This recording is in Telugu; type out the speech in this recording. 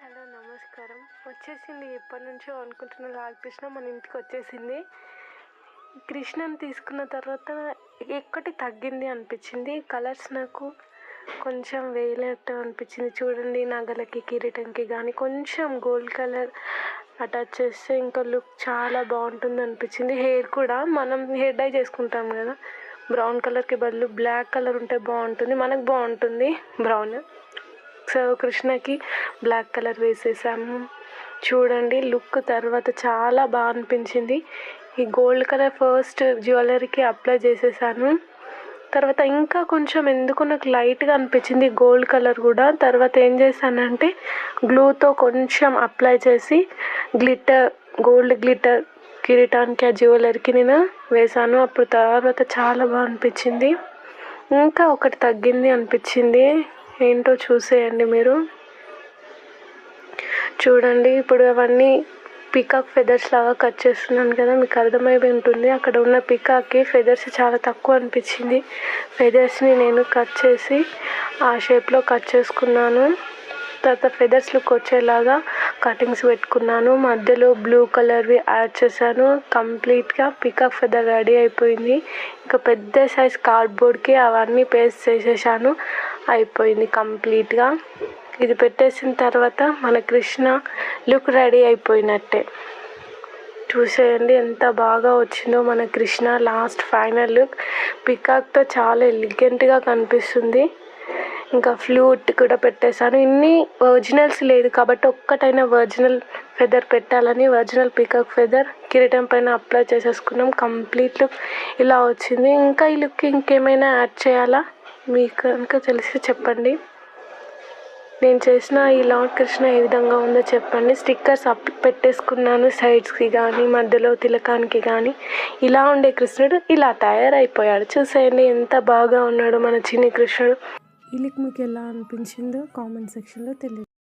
హలో నమస్కారం. వచ్చేసింది ఎప్పటినుంచో అనుకుంటున్న లాల్ కృష్ణ మన ఇంటికి వచ్చేసింది. కృష్ణని తీసుకున్న తర్వాత ఎక్కటి తగ్గింది అనిపించింది. కలర్స్ నాకు కొంచెం వేయలేట్టు అనిపించింది. చూడండి, నగలకి కిరీటంకి కానీ కొంచెం గోల్డ్ కలర్ అటాచ్ చేస్తే ఇంకా లుక్ చాలా బాగుంటుంది అనిపించింది. హెయిర్ కూడా మనం హెయిర్ డై చేసుకుంటాం కదా, బ్రౌన్ కలర్కి బదులు బ్లాక్ కలర్ ఉంటే బాగుంటుంది, మనకు బాగుంటుంది బ్రౌన్. సో కృష్ణకి బ్లాక్ కలర్ వేసేసాము. చూడండి లుక్ తర్వాత చాలా బాగా అనిపించింది. ఈ గోల్డ్ కలర్ ఫస్ట్ జ్యువెలరీకి అప్లై చేసేసాను. తర్వాత ఇంకా కొంచెం ఎందుకు నాకు లైట్గా అనిపించింది గోల్డ్ కలర్ కూడా. తర్వాత ఏం చేశానంటే గ్లూతో కొంచెం అప్లై చేసి గోల్డ్ గ్లిటర్ కిరీటానికి ఆ జ్యువెలరీకి నేను వేసాను. అప్పుడు తర్వాత చాలా బాగా అనిపించింది. ఇంకా ఒకటి తగ్గింది అనిపించింది, ఏంటో చూసేయండి మీరు. చూడండి, ఇప్పుడు అవన్నీ పీకాక్ ఫెదర్స్ లాగా కట్ చేస్తున్నాను కదా, మీకు అర్థమైపోయి ఉంటుంది. అక్కడ ఉన్న పీకాక్కి ఫెదర్స్ చాలా తక్కువ అనిపించింది. ఫెదర్స్ని నేను కట్ చేసి ఆ షేప్లో కట్ చేసుకున్నాను. తర్వాత ఫెదర్స్ లుక్ వచ్చేలాగా కటింగ్స్ పెట్టుకున్నాను. మధ్యలో బ్లూ కలర్వి యాడ్ చేశాను. కంప్లీట్గా పీకాక్ ఫెదర్ రెడీ అయిపోయింది. ఇంకా పెద్ద సైజ్ కార్డ్బోర్డ్కి అవన్నీ పేస్ట్ చేసేసాను. అయిపోయింది కంప్లీట్గా. ఇది పెట్టేసిన తర్వాత మన కృష్ణ లుక్ రెడీ అయిపోయినట్టే. చూసేయండి ఎంత బాగా వచ్చిందో మన కృష్ణ లాస్ట్ ఫైనల్ లుక్. పికాక్తో చాలా ఎలిగెంట్గా కనిపిస్తుంది. ఇంకా ఫ్లూట్ కూడా పెట్టేశాను. ఇన్ని ఒరిజినల్స్ లేదు కాబట్టి ఒక్కటైనా ఒరిజినల్ ఫెదర్ పెట్టాలని ఒరిజినల్ పీకాక్ ఫెదర్ కిరీటం పైన అప్లై చేసేసుకున్నాం. కంప్లీట్ లుక్ ఇలా వచ్చింది. ఇంకా ఈ లుక్ ఇంకేమైనా యాడ్ చేయాలా మీకు కనుక తెలిసి చెప్పండి. నేను చేసిన ఈ లార్డ్ కృష్ణ ఏ విధంగా ఉందో చెప్పండి. స్టిక్కర్స్ పెట్టేసుకున్నాను సైడ్స్కి కానీ మధ్యలో తిలకానికి కానీ. ఇలా ఉండే కృష్ణుడు ఇలా తయారైపోయాడు. చూసేయండి ఎంత బాగా ఉన్నాడు మన చిన్ని కృష్ణుడు. ఈ లుక్ మీకు ఎలా అనిపించిందో కామెంట్ సెక్షన్లో తెలియదు.